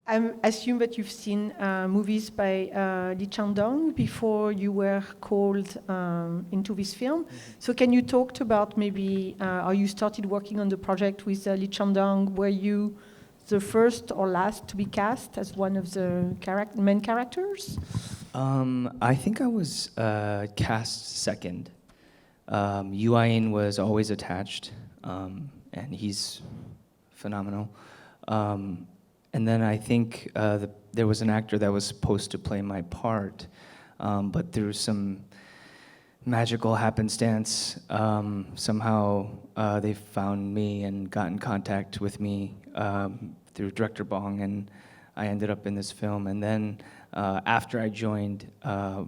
I assume that you've seen movies by Lee Chang-dong before you were called into this film. So can you talk about maybe how you started working on the project with Lee Chang-dong? Were you the first or last to be cast as one of the main characters? I think I was cast second. Yoo Ah-in was always attached, and he's phenomenal. And then I think there was an actor that was supposed to play my part, but through some magical happenstance, somehow they found me and got in contact with me through director Bong, and I ended up in this film. And then after I joined,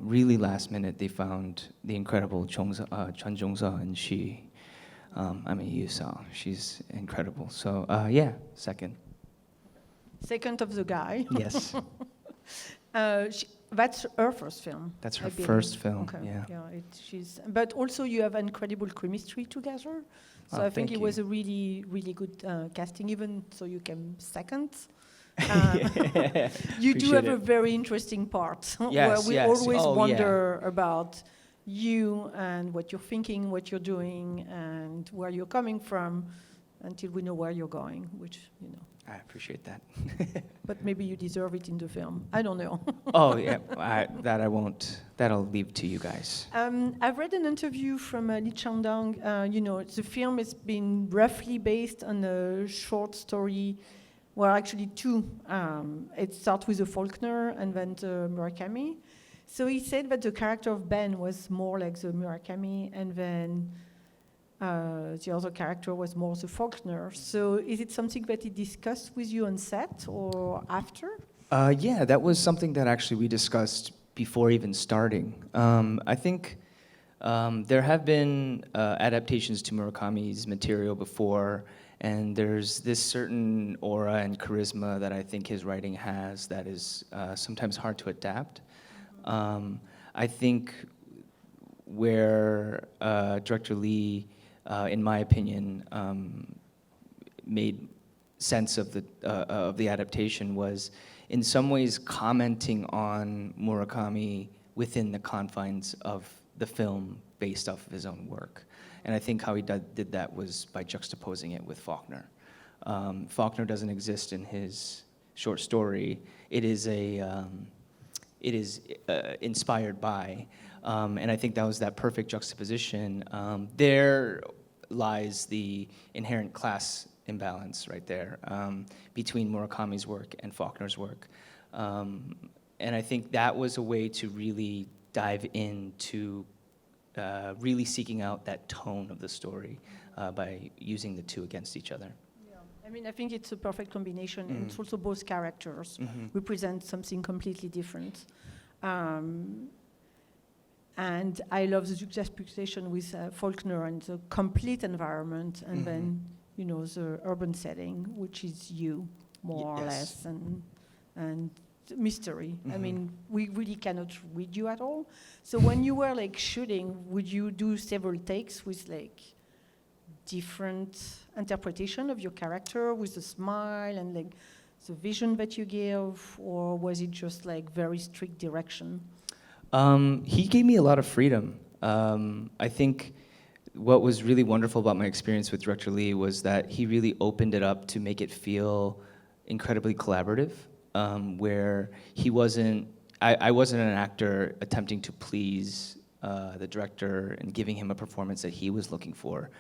really last minute, they found the incredible Jun Jong-seo, and you saw, she's incredible. So yeah, second. Second of the guy. Yes. That's her first film. That's her first film. Okay. Yeah. But also you have incredible chemistry together. So I think it was a really, really good casting, even so you came second. You do have a very interesting part where we always wonder about you and what you're thinking, what you're doing, and where you're coming from, until we know where you're going, which, you know. I appreciate that. But maybe you deserve it in the film. I don't know. Oh, yeah, that I won't. That'll leave to you guys. I've read an interview from Lee Chang-dong. The film has been roughly based on a short story, well, actually two. It starts with the Faulkner and then the Murakami. So he said that the character of Ben was more like the Murakami, and then the other character was more the Faulkner. So is it something that he discussed with you on set or after? Yeah, that was something that actually we discussed before even starting. I think there have been adaptations to Murakami's material before, and there's this certain aura and charisma that I think his writing has that is sometimes hard to adapt. I think where Director Lee, in my opinion, made sense of the adaptation was in some ways commenting on Murakami within the confines of the film based off of his own work. And I think how he did that was by juxtaposing it with Faulkner. Faulkner doesn't exist in his short story. It is inspired by, and I think that was that perfect juxtaposition. There lies the inherent class imbalance right there between Murakami's work and Faulkner's work. And I think that was a way to really dive into really seeking out that tone of the story by using the two against each other. Yeah. I mean, I think it's a perfect combination, and it's also both characters represent something completely different. And I love the juxtaposition with Faulkner and the complete environment, and then, you know, the urban setting, which is you, more or less, and mystery. I mean, we really cannot read you at all. So when you were like shooting, would you do several takes with like different interpretation of your character, with the smile and like the vision that you give, or was it just like very strict direction? He gave me a lot of freedom. I think what was really wonderful about my experience with Director Lee was that he really opened it up to make it feel incredibly collaborative, where he wasn't, I wasn't an actor attempting to please the director and giving him a performance that he was looking for.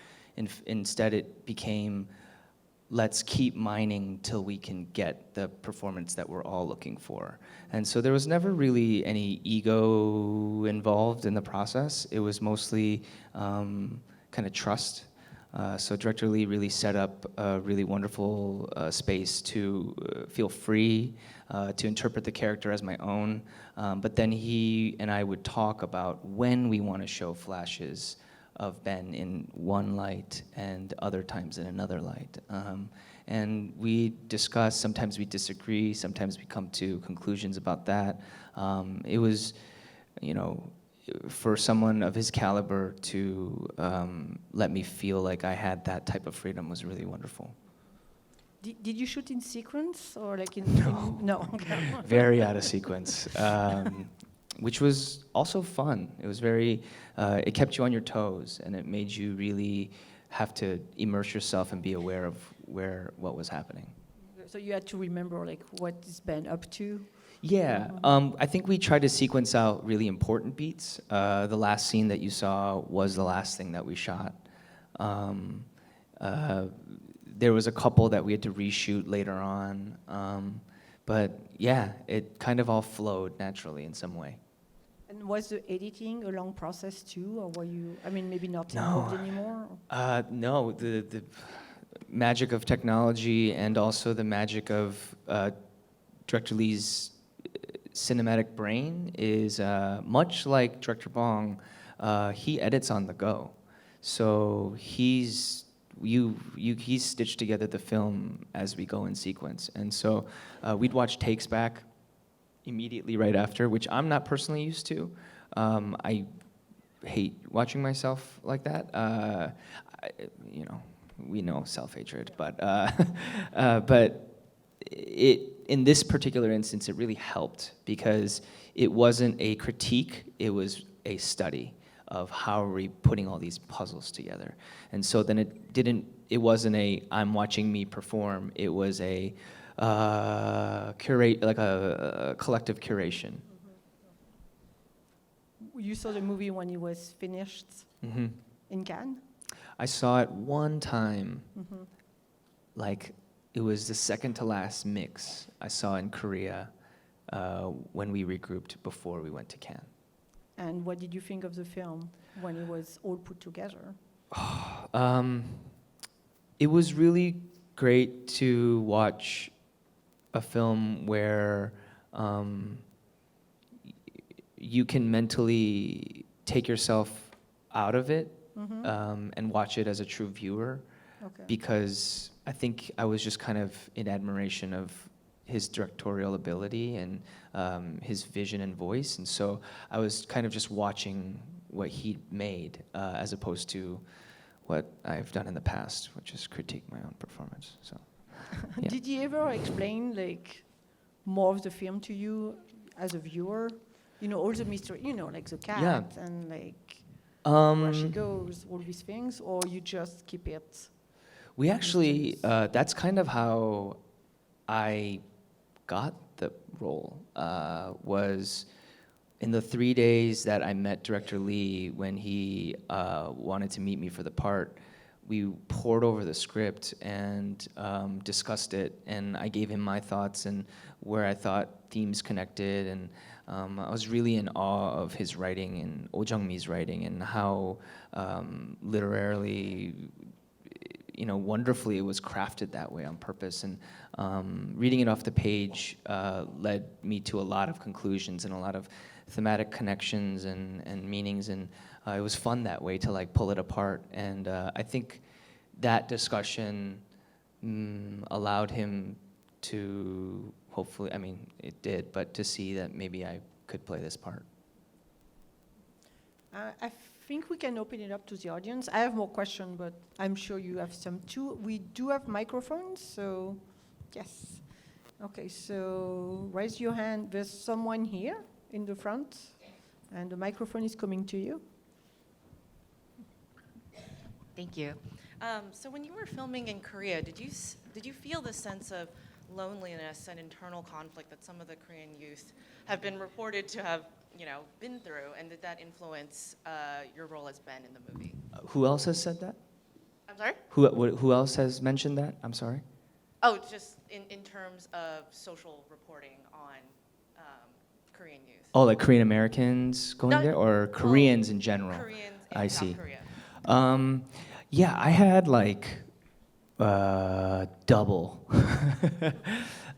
Instead, it became, let's keep mining till we can get the performance that we're all looking for. And so there was never really any ego involved in the process. It was mostly kind of trust. So Director Lee really set up a really wonderful space to feel free, to interpret the character as my own. But then he and I would talk about when we want to show flashes of Ben in one light and other times in another light. And we discuss, sometimes we disagree, sometimes we come to conclusions about that. It was, you know, for someone of his caliber to let me feel like I had that type of freedom was really wonderful. Did you shoot in sequence or like in? No. No. Okay. Very out of sequence, which was also fun. It was very, it kept you on your toes, and it made you really have to immerse yourself and be aware of what was happening. So you had to remember like what is Ben up to? Yeah, I think we tried to sequence out really important beats. The last scene that you saw was the last thing that we shot. There was a couple that we had to reshoot later on, but yeah, it kind of all flowed naturally in some way. And was the editing a long process too, or were you? I mean, maybe not involved anymore. No, the magic of technology and also the magic of Director Lee's cinematic brain is much like Director Bong. He edits on the go, so he's stitched together the film as we go in sequence, and so we'd watch takes back immediately right after, which I'm not personally used to. I hate watching myself like that. We know self-hatred, but in this particular instance, it really helped because it wasn't a critique; it was a study of how are we putting all these puzzles together. And so then it wasn't a I'm watching me perform. It was a curate, like a collective curation. You saw the movie when it was finished in Cannes? I saw it one time, like it was the second to last mix I saw in Korea when we regrouped before we went to Cannes. And what did you think of the film when it was all put together? It was really great to watch a film where you can mentally take yourself out of it and watch it as a true viewer. Okay. Because I think I was just kind of in admiration of his directorial ability and his vision and voice, and so I was kind of just watching what he made as opposed to what I've done in the past, which is critique my own performance. So, yeah. Did he ever explain like more of the film to you as a viewer? You know, all the mystery, you know, like the cat and like where she goes, all these things, or you just keep it? We actually, that's kind of how I got the role, was in the 3 days that I met Director Lee when he wanted to meet me for the part. We pored over the script and discussed it, and I gave him my thoughts and where I thought themes connected, and I was really in awe of his writing and Oh Jung-mi's writing and how literarily, wonderfully it was crafted that way on purpose. And reading it off the page led me to a lot of conclusions and a lot of thematic connections and meanings, and it was fun that way to like pull it apart. And I think that discussion allowed him to hopefully, I mean, it did, but to see that maybe I could play this part. I think we can open it up to the audience. I have more questions, but I'm sure you have some too. We do have microphones, so yes. Okay, so raise your hand. There's someone here in the front, and the microphone is coming to you. Thank you. So when you were filming in Korea, did you feel the sense of loneliness and internal conflict that some of the Korean youth have been reported to have, been through, and did that influence your role as Ben in the movie? Who else has said that? I'm sorry? Who else has mentioned that? I'm sorry? Oh, just in terms of social reporting on Korean youth. Oh, like Korean Americans going there, or Koreans in general? Koreans in I South see. Korea. Yeah, I had like double.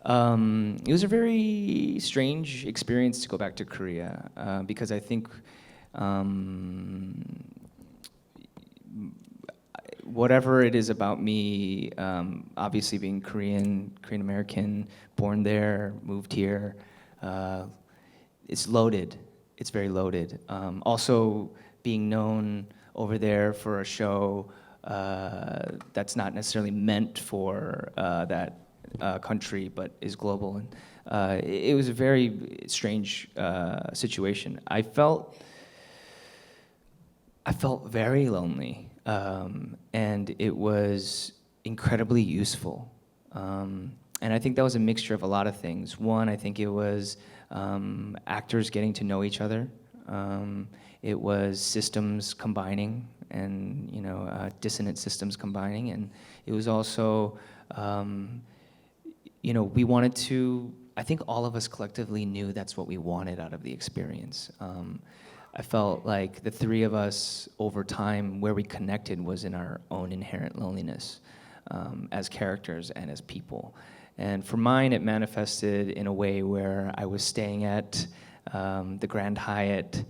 It was a very strange experience to go back to Korea because I think whatever it is about me, obviously being Korean American, born there, moved here, it's loaded. It's very loaded. Also being known over there for a show that's not necessarily meant for that country, but is global. And it was a very strange situation. I felt very lonely, and it was incredibly useful. And I think that was a mixture of a lot of things. One, I think it was actors getting to know each other. It was systems combining, and dissonant systems combining, and it was also, we wanted to. I think all of us collectively knew that's what we wanted out of the experience. I felt like the three of us, over time, where we connected was in our own inherent loneliness as characters and as people. And for mine, it manifested in a way where I was staying at the Grand Hyatt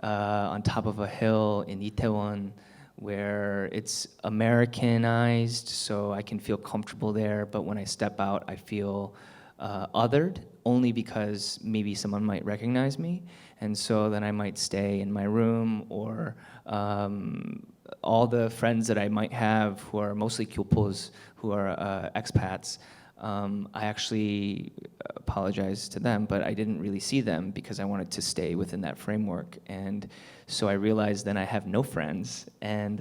on top of a hill in Itaewon, where it's Americanized, so I can feel comfortable there, but when I step out, I feel othered, only because maybe someone might recognize me, and so then I might stay in my room, or all the friends that I might have who are mostly gyopos, who are expats, I actually apologize to them, but I didn't really see them because I wanted to stay within that framework. And so I realized then I have no friends. And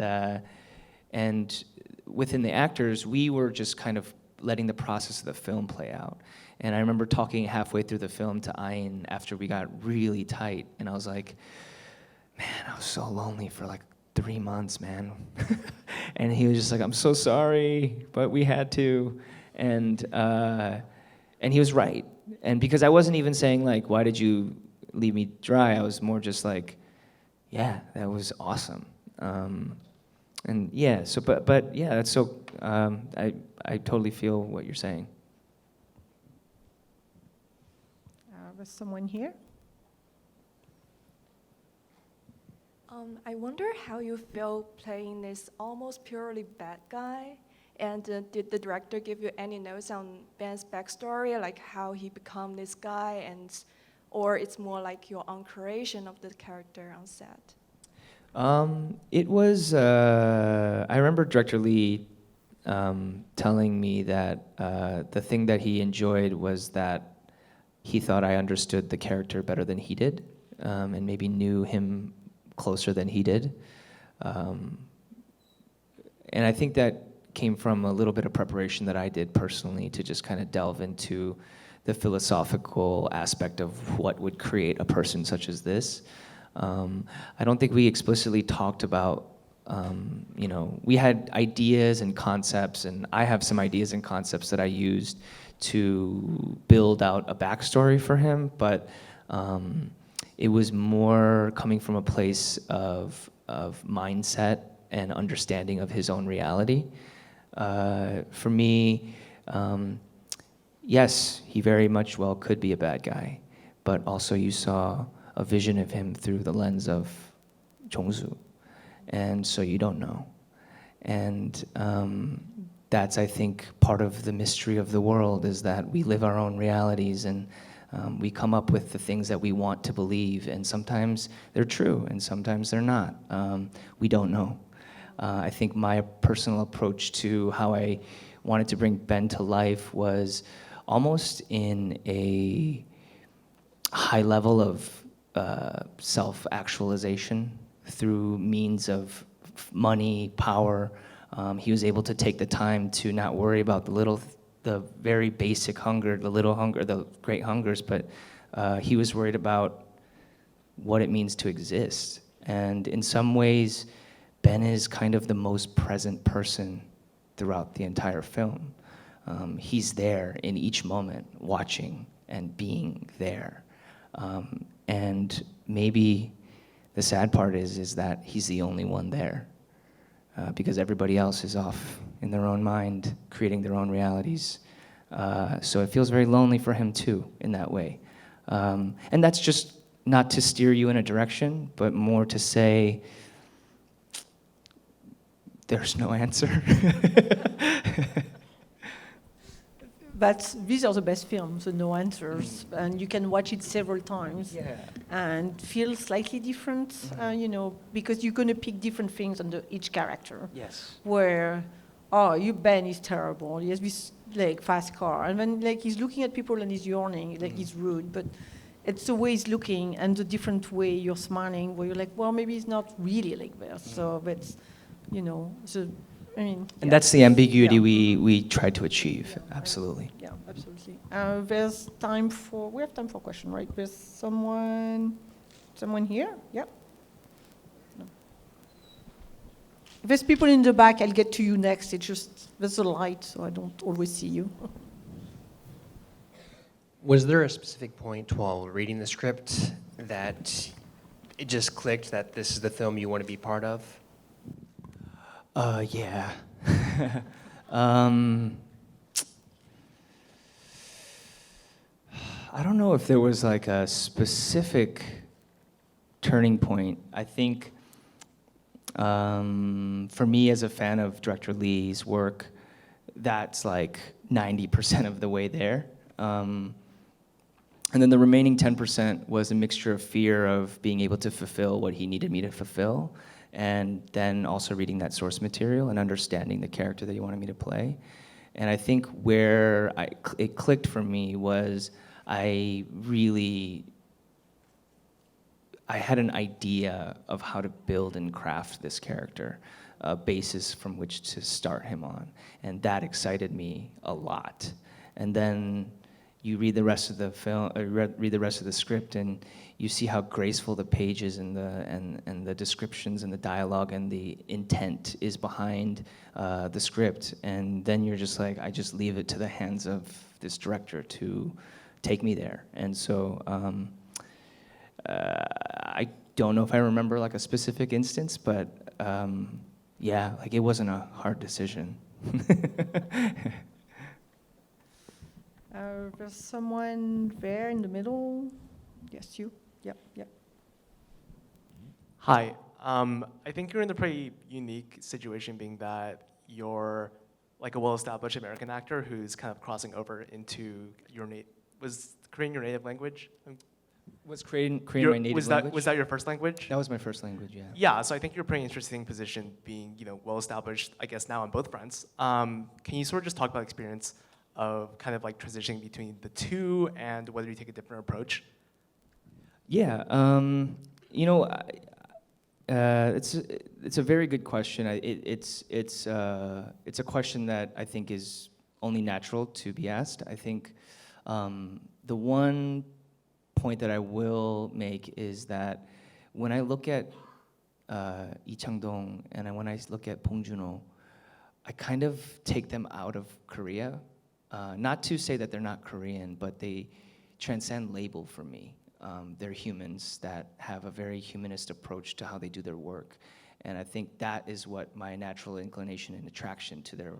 within the actors, we were just kind of letting the process of the film play out. And I remember talking halfway through the film to Ah-in after we got really tight, and I was like, man, I was so lonely for like 3 months, man. And he was just like, I'm so sorry, but we had to. And he was right. And because I wasn't even saying like, why did you leave me dry? I was more just like, yeah, that was awesome. And yeah, so but yeah, that's so. I totally feel what you're saying. Was someone here? I wonder how you feel playing this almost purely bad guy. And did the director give you any notes on Ben's backstory, like how he became this guy, or it's more like your own creation of the character on set? It was. I remember Director Lee telling me that the thing that he enjoyed was that he thought I understood the character better than he did, and maybe knew him closer than he did. And I think that came from a little bit of preparation that I did personally to just kind of delve into the philosophical aspect of what would create a person such as this. I don't think we explicitly talked about, we had ideas and concepts, and I have some ideas and concepts that I used to build out a backstory for him, but it was more coming from a place of mindset and understanding of his own reality. For me, yes, he very much well could be a bad guy, but also you saw a vision of him through the lens of Jongsu, and so you don't know. And that's, I think, part of the mystery of the world, is that we live our own realities, and we come up with the things that we want to believe, and sometimes they're true, and sometimes they're not. We don't know. I think my personal approach to how I wanted to bring Ben to life was almost in a high level of self-actualization through means of money, power. He was able to take the time to not worry about the very basic hunger, the little hunger, the great hungers, but he was worried about what it means to exist. And in some ways, Ben is kind of the most present person throughout the entire film. He's there in each moment, watching and being there. And maybe the sad part is that he's the only one there, because everybody else is off in their own mind, creating their own realities. So it feels very lonely for him too, in that way. And that's just not to steer you in a direction, but more to say, there's no answer. these are the best films, the no answers, and you can watch it several times and feel slightly different, because you're going to pick different things under each character. Yes. Where, Ben is terrible. He has this fast car, and then he's looking at people and he's yawning, he's rude, but it's the way he's looking and the different way you're smiling, where you're like, well, maybe he's not really like this. So that's, And that's the ambiguity yeah. we try to achieve. Absolutely. Yeah, absolutely. We have time for a question, right? There's someone here? Yeah. No. If there's people in the back, I'll get to you next. It's just, there's a light, so I don't always see you. Was there a specific point while reading the script that it just clicked that this is the film you want to be part of? Yeah. I don't know if there was a specific turning point. I think for me as a fan of director Lee's work, that's 90% of the way there. And then the remaining 10% was a mixture of fear of being able to fulfill what he needed me to fulfill, and then also reading that source material and understanding the character that he wanted me to play. And I think where it clicked for me was I had an idea of how to build and craft this character, a basis from which to start him on, and that excited me a lot. And then you read the rest of the film, read the rest of the script, and you see how graceful the pages and the descriptions and the dialogue and the intent is behind the script. And then you're just I just leave it to the hands of this director to take me there. And so I don't know if I remember a specific instance, but yeah, it wasn't a hard decision. There's someone there in the middle. Yes, you. Yep. Hi. I think you're in a pretty unique situation, being that you're a well-established American actor who's kind of crossing over into was Korean your native language? Was Korean my native language? Was that your first language? That was my first language, yeah. Yeah, so I think you're a pretty interesting position, being well-established, I guess, now on both fronts. Can you sort of just talk about experience of kind of transitioning between the two and whether you take a different approach? Yeah, it's a very good question. It's a question that I think is only natural to be asked. I think the one point that I will make is that when I look at Lee Chang-dong and when I look at Bong Joon-ho, I kind of take them out of Korea. Not to say that they're not Korean, but they transcend label for me. They're humans that have a very humanist approach to how they do their work. And I think that is what my natural inclination and attraction to their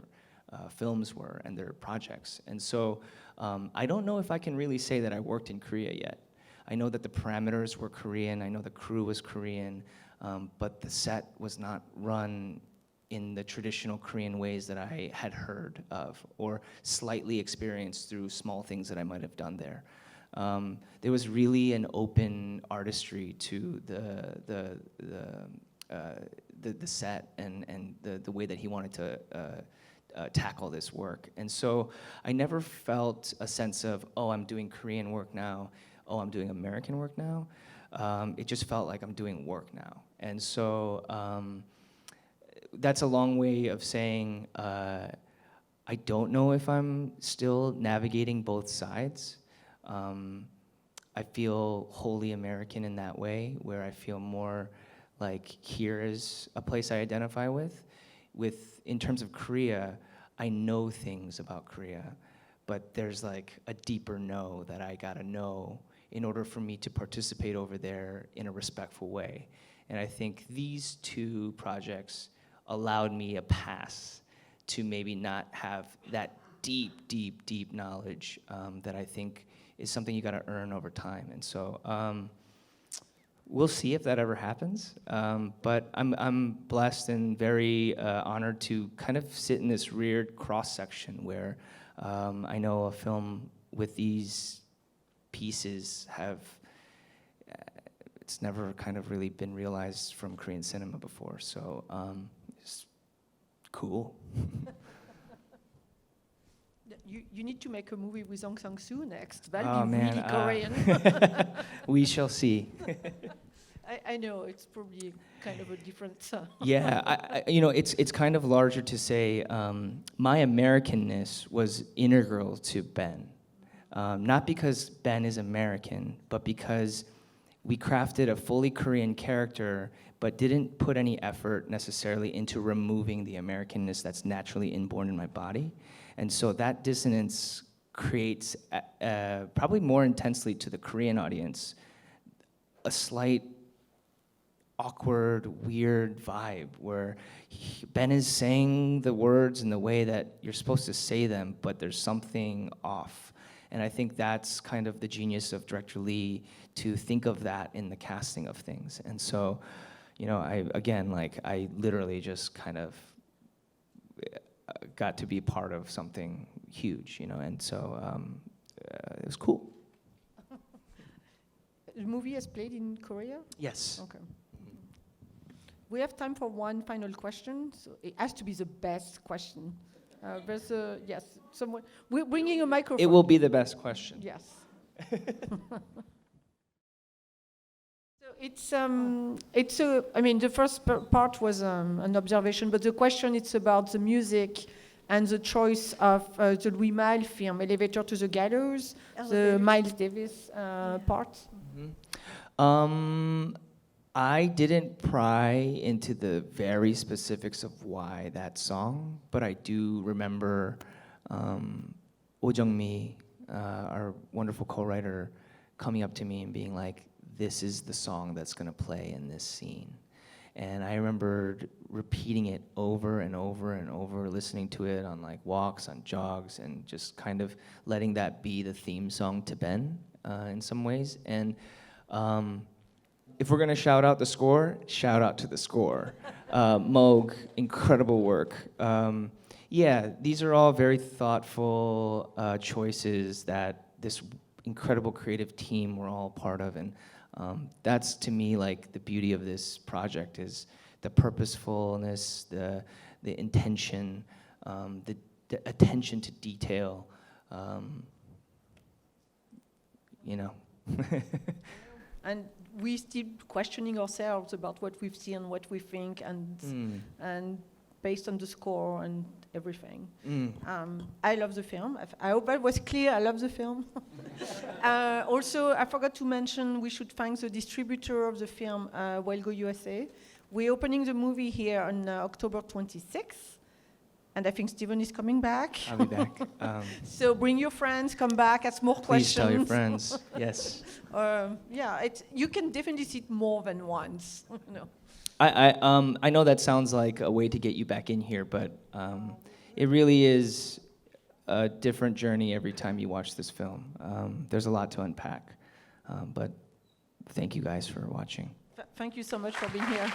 films were and their projects. And so I don't know if I can really say that I worked in Korea yet. I know that the parameters were Korean, I know the crew was Korean, but the set was not run in the traditional Korean ways that I had heard of or slightly experienced through small things that I might have done there. There was really an open artistry to the set and the way that he wanted to tackle this work. And so I never felt a sense of, oh, I'm doing Korean work now, oh, I'm doing American work now. It just felt like I'm doing work now. And so that's a long way of saying I don't know if I'm still navigating both sides. I feel wholly American in that way, where I feel more like here is a place I identify with. In terms of Korea, I know things about Korea, but there's a deeper know that I gotta know in order for me to participate over there in a respectful way. And I think these two projects allowed me a pass to maybe not have that deep knowledge that I think is something you gotta earn over time. And so we'll see if that ever happens. But I'm blessed and very honored to kind of sit in this weird cross section where I know a film with these pieces it's never kind of really been realized from Korean cinema before. So it's cool. You need to make a movie with Hong Sang-soo next. That'll Oh, be man, really Korean. We shall see. I know it's probably kind of a different. Yeah, it's kind of larger to say my Americanness was integral to Ben, not because Ben is American, but because we crafted a fully Korean character, but didn't put any effort necessarily into removing the Americanness that's naturally inborn in my body, and so that dissonance creates probably more intensely to the Korean audience a slight awkward, weird vibe where Ben is saying the words in the way that you're supposed to say them, but there's something off. And I think that's kind of the genius of director Lee, to think of that in the casting of things. And so, I literally just kind of got to be part of something huge, and so it was cool. The movie has played in Korea? Yes. Okay. We have time for one final question. So it has to be the best question. Yes, someone. We're bringing a microphone. It will be the best question. Yes. So the first part was an observation, but the question it's about the music and the choice of the Louis Malle film, Elevator to the Gallows, the Miles Davis part. I didn't pry into the very specifics of why that song, but I do remember Oh Jung-mi, our wonderful co-writer, coming up to me and being like, "This is the song that's going to play in this scene." And I remembered repeating it over and over and over, listening to it on like walks, on jogs, and just kind of letting that be the theme song to Ben in some ways. And if we're gonna shout out the score, shout out to the score. Moog, incredible work. These are all very thoughtful choices that this incredible creative team were all part of, and that's to me like the beauty of this project is the purposefulness, the intention, the attention to detail. And we still questioning ourselves about what we've seen, what we think, and based on the score and everything. I love the film. I hope that was clear. I love the film. Also, I forgot to mention we should thank the distributor of the film, Go USA. We're opening the movie here on October 26th. And I think Steven is coming back. I'll be back. So bring your friends, come back, ask more Please questions. tell your friends. Yes. You can definitely see it more than once. I know that sounds like a way to get you back in here, but it really is a different journey every time you watch this film. There's a lot to unpack, but thank you guys for watching. Thank you so much for being here.